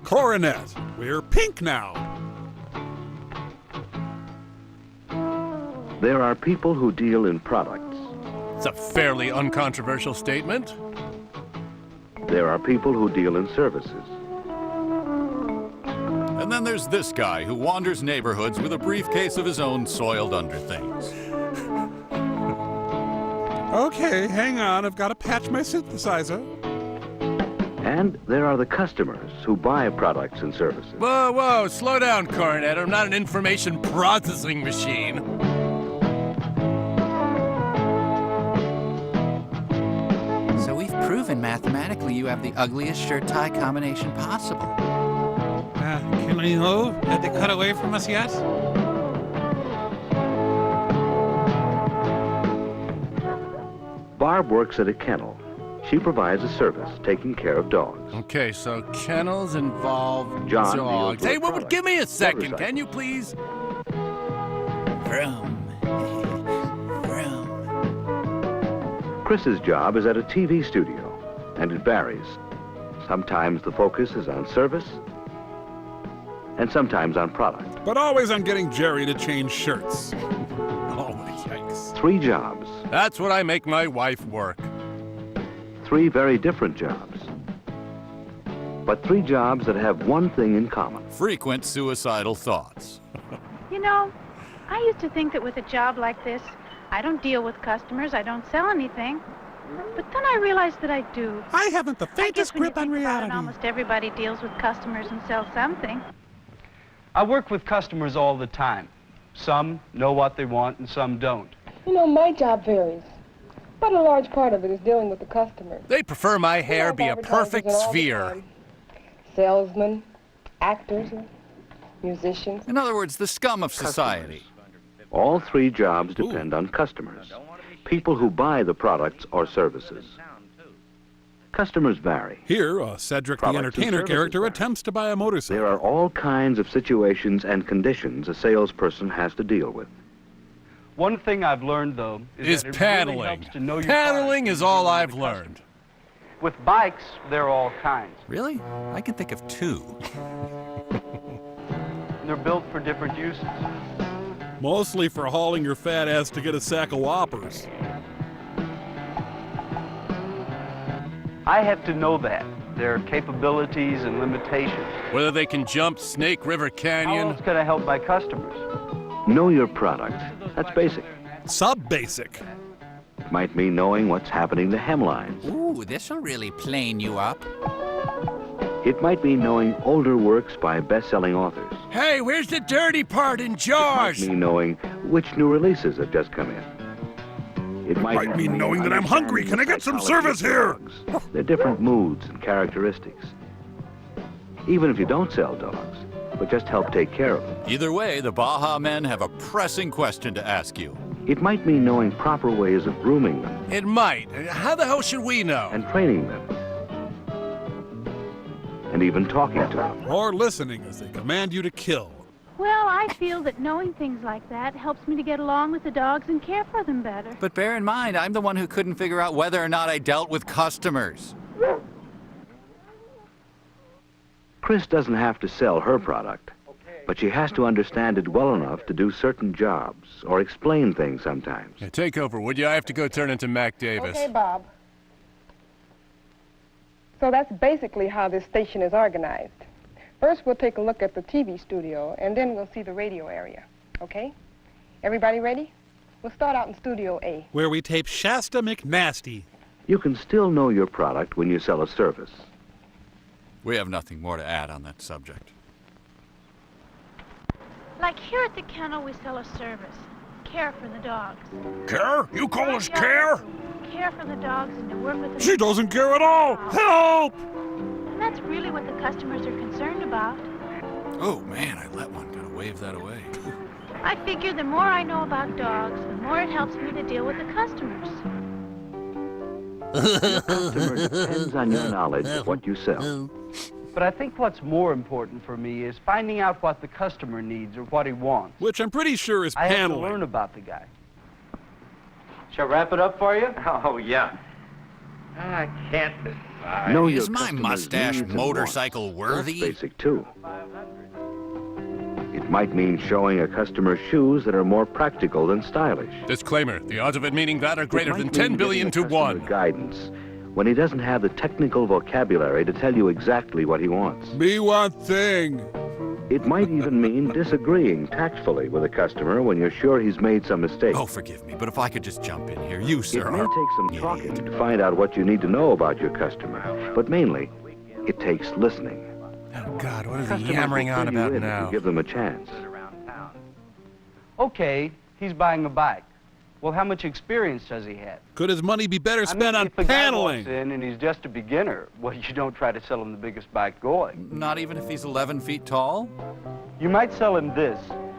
Coronet, we're pink now. There are people who deal in products. It's a fairly uncontroversial statement. There are people who deal in services. And then there's this guy who wanders neighborhoods with a briefcase of his own soiled underthings. Okay, hang on, I've got to patch my synthesizer. And there are the customers who buy products and services. Whoa, whoa, slow down, Coronet. I'm not an information processing machine. So we've proven mathematically you have the ugliest shirt-tie combination possible. Can we move? Have they cut away from us yet? Barb works at a kennel. She provides a service taking care of dogs. Okay, so kennels involve John dogs. deals with Hey, products. give me a second, Motorcycles. can you please? Vroom. Vroom. Chris's job is at a TV studio, and it varies. Sometimes the focus is on service, and sometimes on product. But always I'm getting Jerry to change shirts. Oh, yikes. 3 jobs, That's what I make my wife work. 3 very different jobs. But 3 jobs that have one thing in common. Frequent suicidal thoughts. You know, I used to think that with a job like this, I don't deal with customers, I don't sell anything. But then I realized that I do. I haven't the I faintest guess when you grip on think about it, reality. almost everybody deals with customers and sells something. I work with customers all the time. Some know what they want and some don't. You know, my job varies, but a large part of it is dealing with the customer. They prefer my hair be a Advertisers perfect and all the sphere. time. Salesmen, actors, musicians. In other words, the scum of society. All 3 jobs depend on customers, people who buy the products or services. Customers vary. Here, Cedric the Products and Entertainer services character vary. attempts to buy a motorcycle. There are all kinds of situations and conditions a salesperson has to deal with. One thing I've learned, though, Is that it paddling. really helps to know your Paddling product is all and I've the customer. learned. With bikes, there are all kinds. Really? I can think of 2. They're built for different uses. Mostly for hauling your fat ass to get a sack of Whoppers. I have to know that, their capabilities and limitations. Whether they can jump Snake River How Canyon. else can I help my customers? Know your product. That's basic. Sub-basic. It might mean knowing what's happening to hemlines. Ooh, this'll really plane you up. It might mean knowing older works by best-selling authors. Hey, where's the dirty part in It Jaws? might mean knowing which new releases have just come in. It Might mean knowing that I'm hungry. Can I get some service here? They're different moods and characteristics. Even if you don't sell dogs, but just help take care of them. Either way, the Baja men have a pressing question to ask you. It might mean knowing proper ways of grooming them It might. How the hell should we know? and training them. And even talking to them. Or listening as they command you to kill. Well, I feel that knowing things like that helps me to get along with the dogs and care for them better. But bear in mind, I'm the one who couldn't figure out whether or not I dealt with customers. Chris doesn't have to sell her product, but she has to understand it well enough to do certain jobs or explain things sometimes. Yeah, take over, would you? I have to go turn into Mac Davis. Okay, Bob. So that's basically how this station is organized. First, we'll take a look at the TV studio, and then we'll see the radio area. Okay? Everybody ready? We'll start out in Studio A. Where we tape Shasta McNasty. You can still know your product when you sell a service. We have nothing more to add on that subject. Like here at the kennel, we sell a service. Care for the dogs. Care? You call us care? Care for the dogs and to work with them. She doesn't care at all. Help! And that's really what the customers are concerned about. Oh man, I let one. Gotta wave that away. I figure the more I know about dogs, the more it helps me to deal with the customers. Your customer depends on your knowledge of what you sell. But I think what's more important for me is finding out what the customer needs or what he wants. Which I'm pretty sure is I have to paneling. learn about the guy. Shall I wrap it up for you? Oh, yeah. I can't Know your Is my customer's mustache needs and motorcycle wants. worthy? That's basic, too. It might mean showing a customer shoes that are more practical than stylish. Disclaimer, the odds of it meaning that are greater It than might 10 mean billion to giving a customer 1. guidance when he doesn't have the technical vocabulary to tell you exactly what he wants. Me one thing. It might even mean disagreeing tactfully with a customer when you're sure he's made some mistake. Oh, forgive me, but if I could just jump in here. You, It sir, may are take some an talking idiot. to find out what you need to know about your customer, but mainly, it takes listening. Oh, God, what is he Customers yammering will on fill you about in if now? you give them a chance. Okay, he's buying a bike. Well, how much experience does he have? Could his money be better spent on if a guy walks paneling? in and he's just a beginner, well, you don't try to sell him the biggest bike going. Not even if he's 11 feet tall? You might sell him this.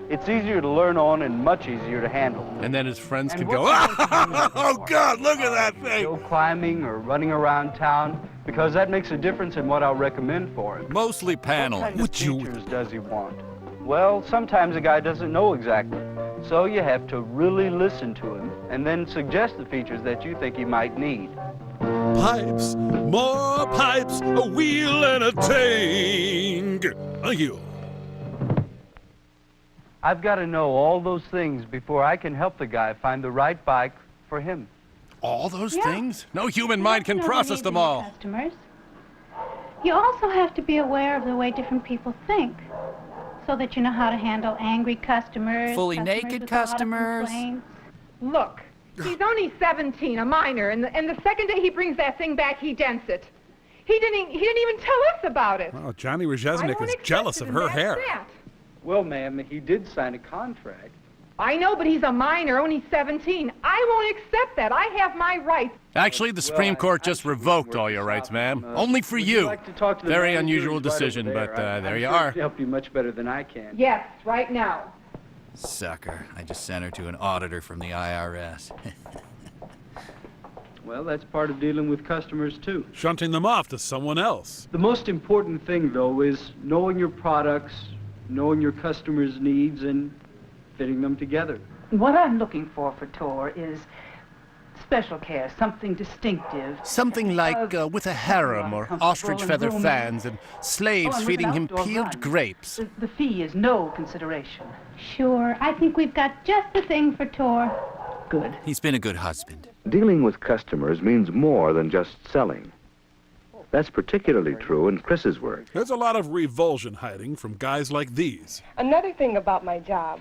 It's easier to learn on and much easier to handle. And then his friends And can what go, kind of things are you looking oh, for? God, look at that thing. Go climbing or running around town, because that makes a difference in what I'll recommend for him. Mostly What paneling. kind of Would you- features does he want? Well, sometimes a guy doesn't know exactly. So you have to really listen to him and then suggest the features that you think he might need. Pipes, more pipes, a wheel and a tank. Thank you. I've got to know all those things before I can help the guy find the right bike for him. All those Yeah. things? No human You mind have to can know the process needs them of your all. Customers. You also have to be aware of the way different people think, so that you know how to handle angry customers. Fully customers naked with a lot of customers. complaints. Look, he's only 17, a minor, and the second day he brings that thing back, he dents it. He didn't even tell us about it. Oh, Johnny I Rezheznik won't is accept jealous it, of and her that's hair. that. Well, ma'am, he did sign a contract. I know, but he's a minor, only 17. I won't accept that. I have my rights. Actually, the Supreme Court just revoked all your rights, ma'am. Only for Would you. like to talk to the Very manager? unusual He's right over decision, but I'm there you sure are. he can help you much better than I can. Yes, right now. Sucker. I just sent her to an auditor from the IRS. Well, that's part of dealing with customers, too. Shunting them off to someone else. The most important thing, though, is knowing your products, knowing your customers' needs, and fitting them together. What I'm looking for Tor is special care, something distinctive. Something like with a harem or Comfortable ostrich and feather roomy. fans and slaves Oh, and with feeding an him outdoor peeled garden. grapes. The fee is no consideration. Sure, I think we've got just the thing for Tor. Good. He's been a good husband. Dealing with customers means more than just selling. That's particularly true in Chris's work. There's a lot of revulsion hiding from guys like these. Another thing about my job,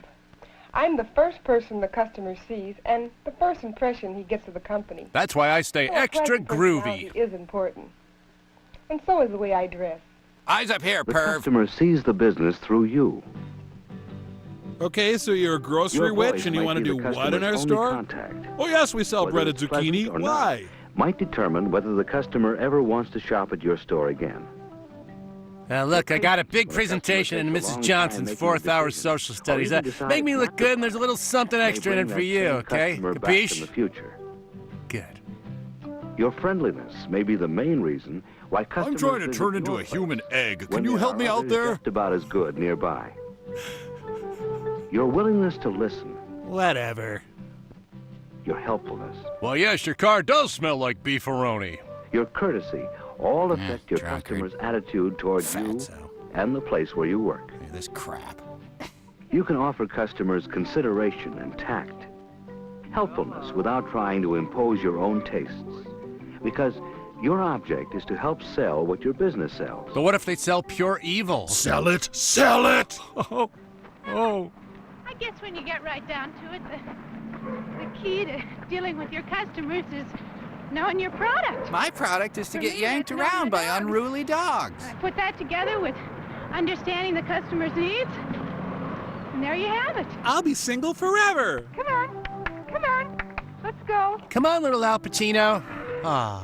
I'm the first person the customer sees and the first impression he gets of the company. That's why I stay So a extra pleasant personality groovy. is important. And so is the way I dress. Eyes up here, The perv. customer sees the business through you. Okay, so you're a grocery Your voice witch and you might want to be do the what in our customer's only store? contact. Oh, yes, we sell Whether breaded it's pleasant zucchini. or not, Why? might determine whether the customer ever wants to shop at your store again. Now look, I got a big Well, presentation in takes a Mrs. long Johnson's time fourth making a hour decision. social Or studies. even decide Make me not look to good and there's a little something May extra in bring it for that you, same okay? customer back in the Capiche? future. Good. Your friendliness may be the main reason why customers I'm trying to visit turn into your a place human egg. when Can you there help are me out others there? just about as good nearby. Your willingness to listen, Whatever. your helpfulness, Well, yes, your car does smell like beefaroni. your courtesy all affect your drunkard. customer's attitude towards you Fatso. and the place where you work. Hey, this crap. You can offer customers consideration and tact, helpfulness without trying to impose your own tastes, because your object is to help sell what your business sells. But what if they sell pure evil? Sell it! Sell it! Oh, oh. I guess when you get right down to it, the key to dealing with your customers is knowing your product. My product is to For get me, yanked that's not around the by dog. unruly dogs. Put that together with understanding the customer's needs, and there you have it. I'll be single forever! Come on, let's go. Come on, little Al Pacino. Ah.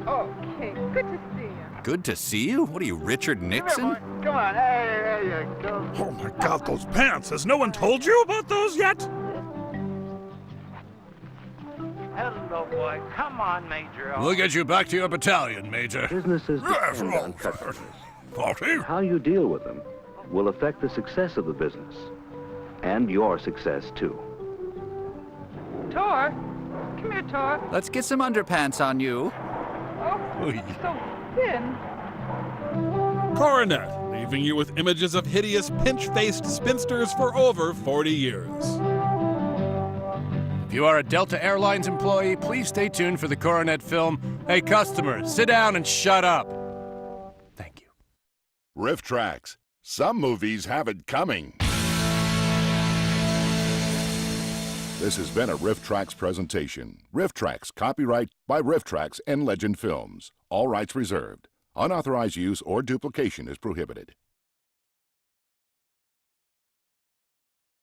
Okay, good to see you. Good to see you. What are you, Richard Nixon? Come on, hey, there you go. Oh my God, those pants! Has no one told you about those yet? Hello, boy. Come on, Major. We'll get you back to your battalion, Major. Businesses Yes, depend on oh, customers. Faulty. How you deal with them will affect the success of the business, and your success too. Tor, come here, Tor. Let's get some underpants on you. So thin. Coronet, leaving you with images of hideous, pinch-faced spinsters for over 40 years. If you are a Delta Airlines employee, please stay tuned for the Coronet film, Hey Customers, Sit Down and Shut Up. Thank you. Riff Tracks. Some movies have it coming. This has been a Riff Tracks presentation. Riff Tracks, copyright by Riff Tracks and Legend Films. All rights reserved. Unauthorized use or duplication is prohibited.